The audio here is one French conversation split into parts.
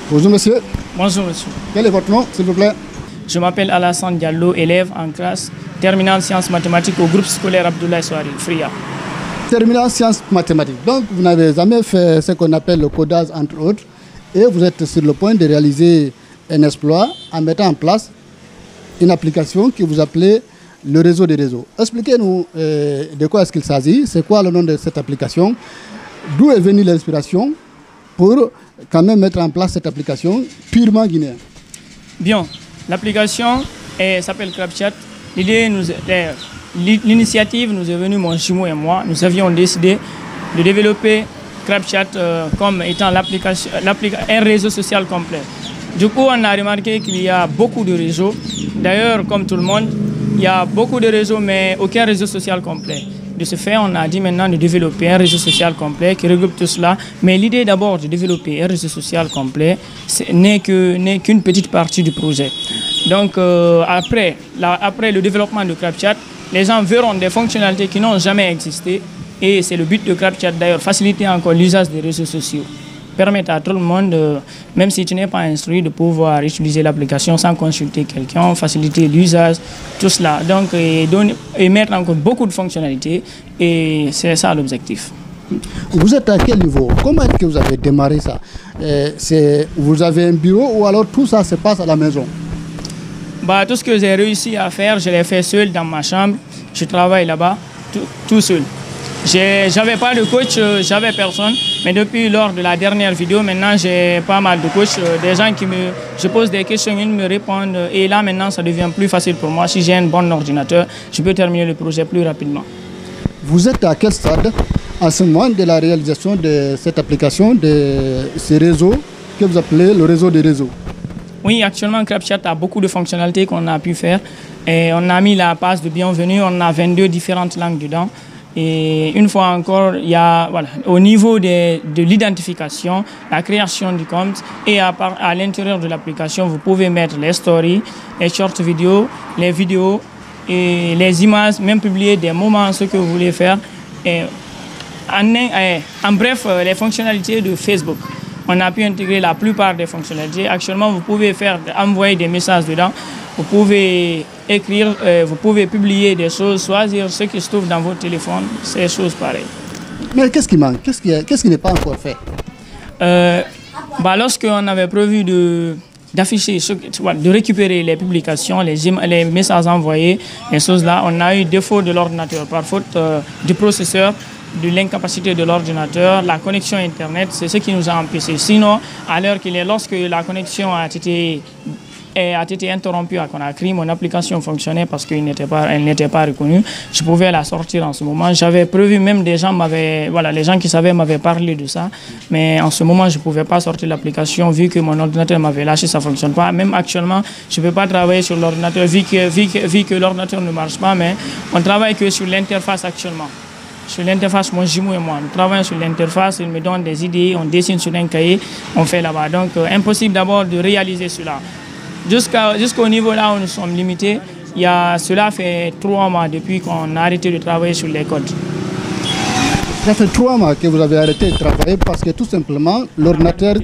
Bonjour monsieur. Bonjour monsieur. Quel est votre nom, s'il vous plaît? Je m'appelle Alassane Diallo, élève en classe terminale sciences mathématiques au groupe scolaire Abdoulaye Soari, Fria. Terminale sciences mathématiques. Donc vous n'avez jamais fait ce qu'on appelle le codage entre autres et vous êtes sur le point de réaliser un exploit en mettant en place une application que vous appelez le réseau des réseaux. Expliquez-nous de quoi est-ce qu'il s'agit, c'est quoi le nom de cette application, d'où est venue l'inspiration pour quand même mettre en place cette application purement guinéenne. Bien, l'application s'appelle CrabChat. L'initiative nous est venue, mon jumeau et moi. Nous avions décidé de développer CrabChat comme étant un réseau social complet. Du coup, on a remarqué qu'il y a beaucoup de réseaux. D'ailleurs, comme tout le monde, il y a beaucoup de réseaux, mais aucun réseau social complet. De ce fait, on a dit maintenant de développer un réseau social complet qui regroupe tout cela. Mais l'idée d'abord de développer un réseau social complet n'est qu'une petite partie du projet. Donc, après le développement de CrabChat, les gens verront des fonctionnalités qui n'ont jamais existé. Et c'est le but de CrabChat d'ailleurs, faciliter encore l'usage des réseaux sociaux. Permettre à tout le monde, même si tu n'es pas instruit, de pouvoir utiliser l'application sans consulter quelqu'un, faciliter l'usage, tout cela. Donc, et mettre encore beaucoup de fonctionnalités, et c'est ça l'objectif. Vous êtes à quel niveau? Comment est-ce que vous avez démarré ça? Vous avez un bureau ou alors tout ça se passe à la maison? Tout ce que j'ai réussi à faire, je l'ai fait seul dans ma chambre. Je travaille là-bas, tout seul. J'avais pas de coach, j'avais personne, mais depuis lors de la dernière vidéo, maintenant j'ai pas mal de coachs, des gens je pose des questions, ils me répondent, et là maintenant ça devient plus facile pour moi. Si j'ai un bon ordinateur, je peux terminer le projet plus rapidement. Vous êtes à quel stade en ce moment de la réalisation de cette application, de ce réseau que vous appelez le réseau des réseaux? Oui, actuellement CrabChat a beaucoup de fonctionnalités qu'on a pu faire, et on a mis la passe de bienvenue, on a 22 différentes langues dedans. Et une fois encore, il y a, au niveau de l'identification, la création du compte, et à l'intérieur de l'application, vous pouvez mettre les stories, les short vidéos, les vidéos et les images, même publier des moments, ce que vous voulez faire. Et en bref, les fonctionnalités de Facebook. On a pu intégrer la plupart des fonctionnalités. Actuellement, vous pouvez envoyer des messages dedans. Vous pouvez écrire, vous pouvez publier des choses, choisir ce qui se trouve dans votre téléphone, ces choses pareilles. Mais qu'est-ce qui manque? Qu'est-ce qui n'est pas encore fait? Lorsqu'on avait prévu d'afficher, de récupérer les publications, les messages envoyés, les choses là, on a eu défaut de l'ordinateur par faute du processeur, de l'incapacité de l'ordinateur, la connexion Internet, c'est ce qui nous a empêché. Sinon, à l'heure qu'il est, lorsque la connexion a été interrompue à Conakry, mon application fonctionnait parce qu'elle n'était pas reconnue. Je pouvais la sortir en ce moment. J'avais prévu, même les gens qui savaient m'avaient parlé de ça, mais en ce moment, je ne pouvais pas sortir l'application vu que mon ordinateur m'avait lâché, ça ne fonctionne pas. Même actuellement, je ne peux pas travailler sur l'ordinateur vu que l'ordinateur ne marche pas, mais on travaille que sur l'interface actuellement. Sur l'interface, mon jumeau et moi, nous travaillons sur l'interface, il me donne des idées, on dessine sur un cahier, on fait là-bas. Donc, impossible d'abord de réaliser cela. Jusqu'au niveau là où nous sommes limités, cela fait 3 mois depuis qu'on a arrêté de travailler sur les codes. Ça fait 3 mois que vous avez arrêté de travailler parce que tout simplement, l'ordinateur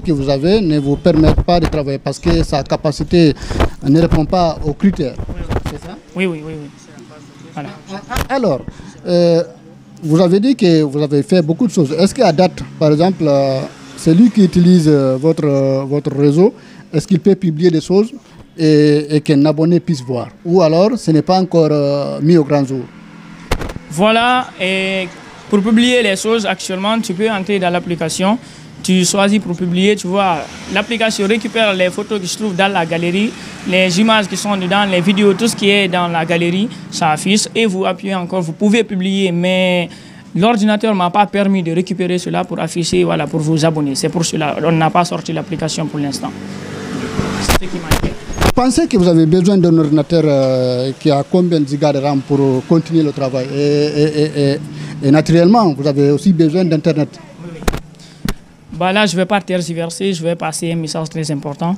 que vous avez ne vous permet pas de travailler parce que sa capacité ne répond pas aux critères. C'est ça? Oui. Voilà. Alors, vous avez dit que vous avez fait beaucoup de choses. Est-ce qu'à date, par exemple, celui qui utilise votre réseau, est-ce qu'il peut publier des choses et qu'un abonné puisse voir? Ou alors, ce n'est pas encore mis au grand jour? Voilà, et pour publier les choses, actuellement, tu peux entrer dans l'application. Tu choisis pour publier, tu vois, l'application récupère les photos qui se trouvent dans la galerie, les images qui sont dedans, les vidéos, tout ce qui est dans la galerie, ça affiche et vous appuyez encore, vous pouvez publier, mais l'ordinateur ne m'a pas permis de récupérer cela pour afficher, pour vous abonner. C'est pour cela, on n'a pas sorti l'application pour l'instant. C'est ce qui manquait. Vous pensez que vous avez besoin d'un ordinateur qui a combien de gigas de RAM pour continuer le travail et naturellement, vous avez aussi besoin d'Internet. Là, je ne vais pas tergiverser, je vais passer un message très important.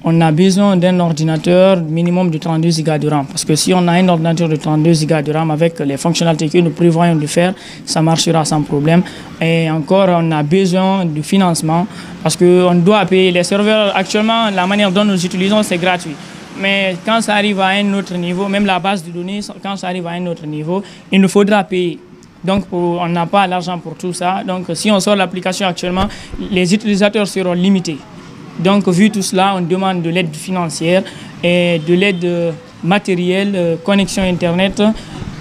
on a besoin d'un ordinateur minimum de 32 Go de RAM. Parce que si on a un ordinateur de 32 Go de RAM avec les fonctionnalités que nous prévoyons de faire, ça marchera sans problème. Et encore, on a besoin de financement parce qu'on doit payer les serveurs. Actuellement, la manière dont nous utilisons, c'est gratuit. Mais quand ça arrive à un autre niveau, même la base de données, quand ça arrive à un autre niveau, il nous faudra payer. Donc, on n'a pas l'argent pour tout ça. Donc, si on sort l'application actuellement, les utilisateurs seront limités. Donc, vu tout cela, on demande de l'aide financière et de l'aide matérielle, connexion Internet.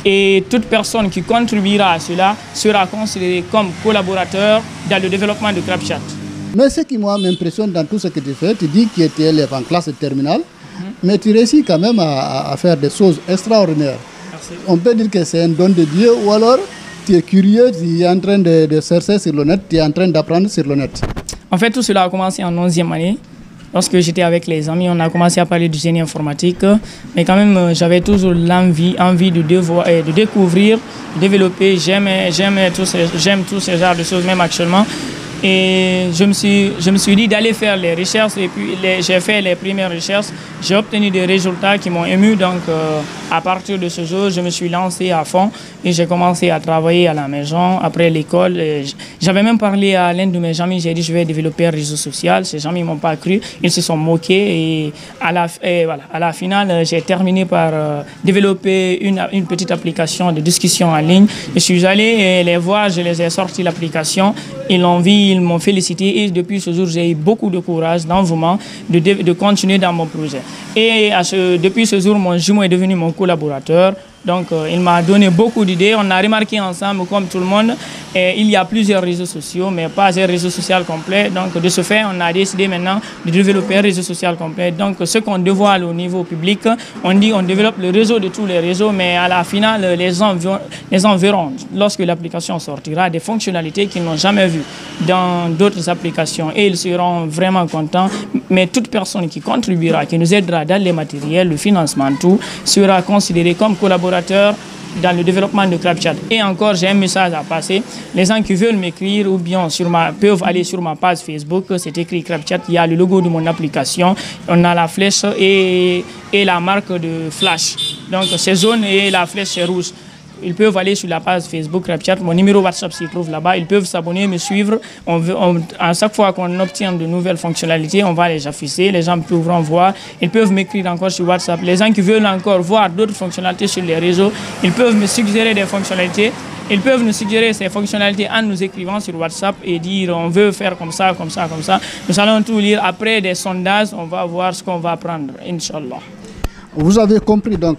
Et toute personne qui contribuera à cela sera considérée comme collaborateur dans le développement de CrapChat. Mais ce qui moi m'impressionne dans tout ce que tu fais, tu dis que tu es élève en classe terminale, mais tu réussis quand même à faire des choses extraordinaires. Merci. On peut dire que c'est un don de Dieu ou alors tu es curieux, tu es en train de chercher sur le net, tu es en train d'apprendre sur le net. En fait, tout cela a commencé en 11e année. Lorsque j'étais avec les amis, on a commencé à parler du génie informatique. Mais quand même, j'avais toujours envie de découvrir, de développer. J'aime tous ces genres de choses, même actuellement. Et je me suis dit d'aller faire les recherches. Et puis, j'ai fait les premières recherches. J'ai obtenu des résultats qui m'ont ému. Donc, à partir de ce jour, je me suis lancé à fond. Et j'ai commencé à travailler à la maison, après l'école. J'avais même parlé à l'un de mes amis. J'ai dit, je vais développer un réseau social. Ces amis ne m'ont pas cru. Ils se sont moqués. Et à la finale, j'ai terminé par développer une petite application de discussion en ligne. Je suis allé les voir. Je les ai sorti l'application. Ils l'ont vu. Ils m'ont félicité et depuis ce jour, j'ai eu beaucoup de courage, d'envouement de continuer dans mon projet. Et depuis ce jour, mon jumeau est devenu mon collaborateur. Donc, il m'a donné beaucoup d'idées. On a remarqué ensemble, comme tout le monde, il y a plusieurs réseaux sociaux, mais pas un réseau social complet. Donc, de ce fait, on a décidé maintenant de développer un réseau social complet. Donc, ce qu'on dévoile au niveau public, on dit on développe le réseau de tous les réseaux, mais à la finale, les gens verront, lorsque l'application sortira, des fonctionnalités qu'ils n'ont jamais vues dans d'autres applications. Et ils seront vraiment contents. Mais toute personne qui contribuera, qui nous aidera dans les matériels, le financement, tout, sera considérée comme collaborateur dans le développement de CrapChat. Et encore, j'ai un message à passer. Les gens qui veulent m'écrire ou bien peuvent aller sur ma page Facebook, c'est écrit CrapChat, il y a le logo de mon application, on a la flèche et la marque de flash. Donc c'est jaune et la flèche est rouge. Ils peuvent aller sur la page Facebook CrapChat, mon numéro WhatsApp s'y trouve là-bas. Ils peuvent s'abonner, me suivre. À chaque fois qu'on obtient de nouvelles fonctionnalités, on va les afficher. Les gens pourront voir. Ils peuvent m'écrire encore sur WhatsApp. Les gens qui veulent encore voir d'autres fonctionnalités sur les réseaux, ils peuvent me suggérer des fonctionnalités. Ils peuvent nous suggérer ces fonctionnalités en nous écrivant sur WhatsApp et dire on veut faire comme ça, comme ça, comme ça. Nous allons tout lire. Après des sondages, on va voir ce qu'on va prendre, Inch'Allah. Vous avez compris, donc,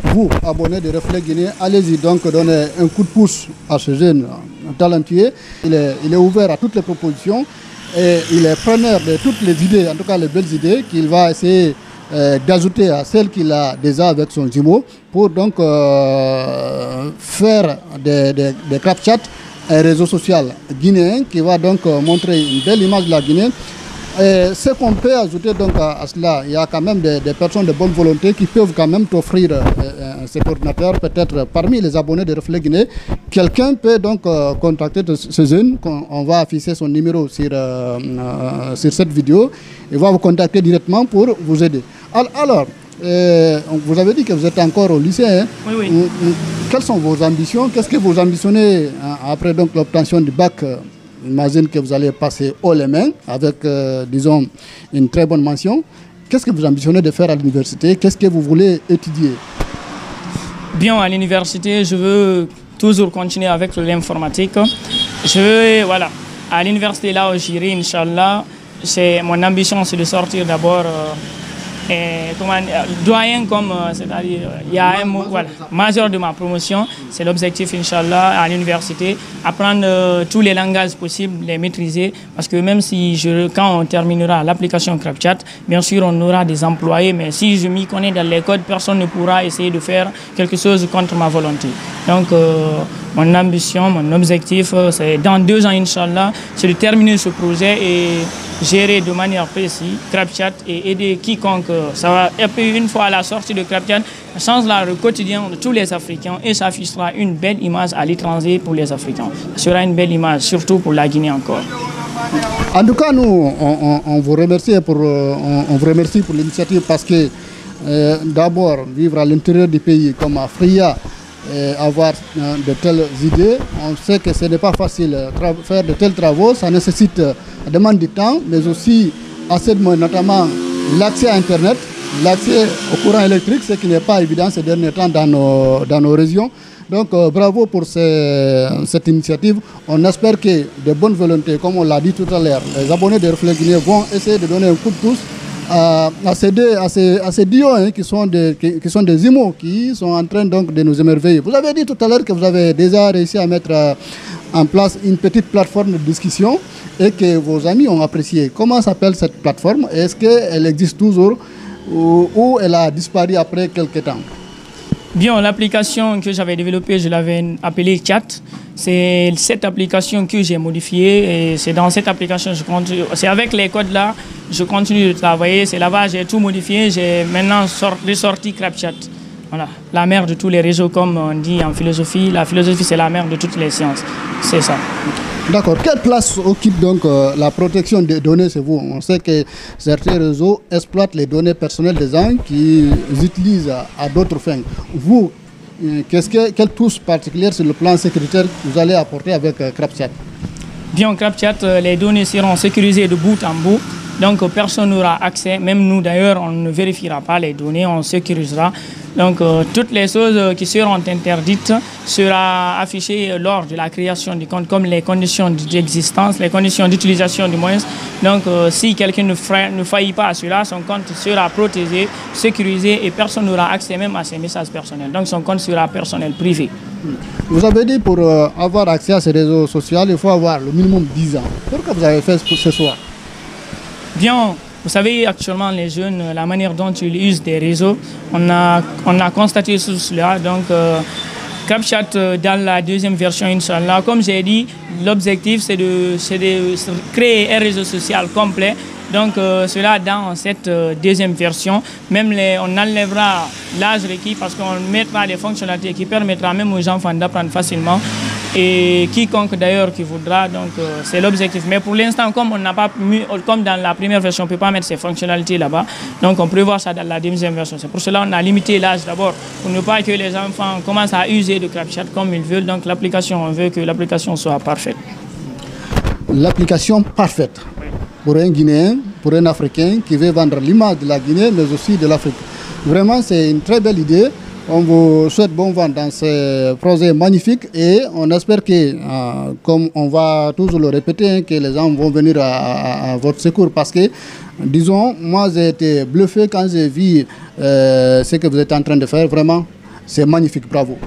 vous, abonnés de Reflet Guinée, allez-y donc donner un coup de pouce à ce jeune talentueux. Il est ouvert à toutes les propositions et il est preneur de toutes les idées, en tout cas les belles idées, qu'il va essayer d'ajouter à celles qu'il a déjà avec son jumeau pour donc faire des CrapChat, un réseau social guinéen qui va donc montrer une belle image de la Guinée. Et ce qu'on peut ajouter donc à cela, il y a quand même des personnes de bonne volonté qui peuvent quand même t'offrir cet ordinateur, peut-être parmi les abonnés de Reflet Guinée. Quelqu'un peut donc contacter ce jeune, on va afficher son numéro sur cette vidéo, il va vous contacter directement pour vous aider. Alors, vous avez dit que vous êtes encore au lycée. Hein? Oui. Quelles sont vos ambitions? Qu'est-ce que vous ambitionnez après donc l'obtention du bac? J'imagine que vous allez passer haut les mains avec, disons, une très bonne mention. Qu'est-ce que vous ambitionnez de faire à l'université? Qu'est-ce que vous voulez étudier? Bien, à l'université, je veux toujours continuer avec l'informatique. À l'université, là où j'irai, Inch'Allah, mon ambition, c'est de sortir d'abord doyen, c'est-à-dire, il y a un mot, major de ma promotion, c'est l'objectif, Inch'Allah, à l'université, apprendre tous les langages possibles, les maîtriser, parce que même si quand on terminera l'application CrapChat, bien sûr, on aura des employés, mais si je m'y connais dans les codes, personne ne pourra essayer de faire quelque chose contre ma volonté. Donc, mon ambition, mon objectif, c'est dans 2 ans, Inch'Allah, c'est de terminer ce projet et gérer de manière précise CrapChat et aider quiconque. Ça va, et puis une fois à la sortie de CrapChat, ça changera le quotidien de tous les Africains et ça affichera une belle image à l'étranger pour les Africains. Ça sera une belle image, surtout pour la Guinée encore. En tout cas, nous, on vous remercie pour l'initiative parce que d'abord, vivre à l'intérieur du pays comme à Fria, avoir de telles idées, on sait que ce n'est pas facile. Faire de tels travaux, ça nécessite, ça demande du temps, mais aussi assez de moyens, notamment l'accès à Internet, l'accès au courant électrique, ce qui n'est pas évident ces derniers temps dans nos régions. Donc bravo pour cette initiative. On espère que de bonnes volontés, comme on l'a dit tout à l'heure, les abonnés de Reflet Guinée vont essayer de donner un coup de pouce à ces dios qui sont des IMO qui sont en train donc de nous émerveiller. Vous avez dit tout à l'heure que vous avez déjà réussi à mettre en place une petite plateforme de discussion et que vos amis ont apprécié. Comment s'appelle cette plateforme? Est-ce qu'elle existe toujours ou elle a disparu après quelques temps? Bien, l'application que j'avais développée, je l'avais appelée Chat. C'est cette application que j'ai modifiée et c'est dans cette application, c'est avec les codes là, je continue de travailler. C'est là-bas, j'ai tout modifié. J'ai maintenant ressorti CrapChat. Voilà, la mère de tous les réseaux, comme on dit en philosophie. La philosophie, c'est la mère de toutes les sciences. C'est ça. D'accord. Quelle place occupe donc la protection des données chez vous? On sait que certains réseaux exploitent les données personnelles des gens qui utilisent à d'autres fins. Vous, quelle touche particulière sur le plan sécuritaire vous allez apporter avec CrapChat? Bien, CrapChat, les données seront sécurisées de bout en bout. Donc personne n'aura accès, même nous d'ailleurs, on ne vérifiera pas les données, on sécurisera. Donc toutes les choses qui seront interdites seront affichées lors de la création du compte, comme les conditions d'existence, les conditions d'utilisation du moyen. Donc si quelqu'un ne faillit pas à cela, son compte sera protégé, sécurisé et personne n'aura accès même à ses messages personnels. Donc son compte sera personnel, privé. Vous avez dit pour avoir accès à ces réseaux sociaux, il faut avoir le minimum 10 ans. Pourquoi vous avez fait ce choix? Bien, vous savez, actuellement, les jeunes, la manière dont ils usent des réseaux, on a constaté tout cela. Donc, CrapChat, dans la deuxième version, Inch'Allah, comme j'ai dit, l'objectif, c'est de créer un réseau social complet. Donc, cela dans cette deuxième version. Même on enlèvera l'âge requis parce qu'on mettra des fonctionnalités qui permettra même aux enfants d'apprendre facilement. Et quiconque d'ailleurs qui voudra, donc c'est l'objectif. Mais pour l'instant, comme on n'a pas mis, comme dans la première version, on ne peut pas mettre ces fonctionnalités là-bas, donc on prévoit ça dans la deuxième version. C'est pour cela qu'on a limité l'âge d'abord, pour ne pas que les enfants commencent à user de CrapChat comme ils veulent. Donc l'application, on veut que l'application soit parfaite. L'application parfaite pour un Guinéen, pour un Africain qui veut vendre l'image de la Guinée, mais aussi de l'Afrique. Vraiment, c'est une très belle idée. On vous souhaite bon vent dans ce projet magnifique et on espère que, comme on va toujours le répéter, que les gens vont venir à votre secours parce que, disons, moi j'ai été bluffé quand j'ai vu ce que vous êtes en train de faire. Vraiment, c'est magnifique, bravo.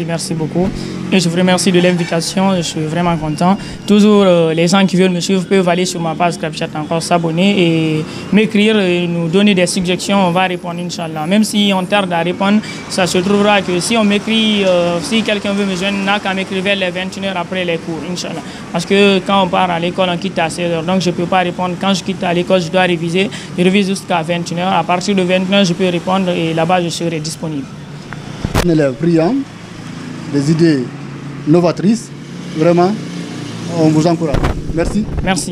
Merci beaucoup. Et je vous remercie de l'invitation, je suis vraiment content. Toujours, les gens qui veulent me suivre peuvent aller sur ma page CrapChat encore, s'abonner et m'écrire et nous donner des suggestions, on va répondre, Inch'Allah. Même si on tarde à répondre, ça se trouvera que si on m'écrit, si quelqu'un veut me joindre, n'a qu'à m'écrire vers les 21h après les cours, Inch'Allah. Parce que quand on part à l'école, on quitte à 16h, donc je ne peux pas répondre. Quand je quitte à l'école, je dois réviser. Je révise jusqu'à 21h. À partir de 21h, je peux répondre et là-bas, je serai disponible. Un élève brillant, des idées novatrices, vraiment, on vous encourage. Merci.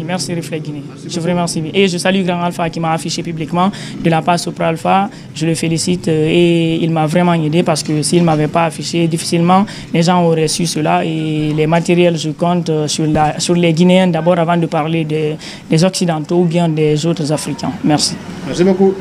Merci Reflet Guinée. Je vous remercie. Et je salue Grand Alpha qui m'a affiché publiquement de la page Sopra Alpha. Je le félicite et il m'a vraiment aidé parce que s'il ne m'avait pas affiché, difficilement les gens auraient su cela. Et les matériels, je compte sur les Guinéens d'abord avant de parler des Occidentaux ou bien des autres Africains. Merci. Merci beaucoup.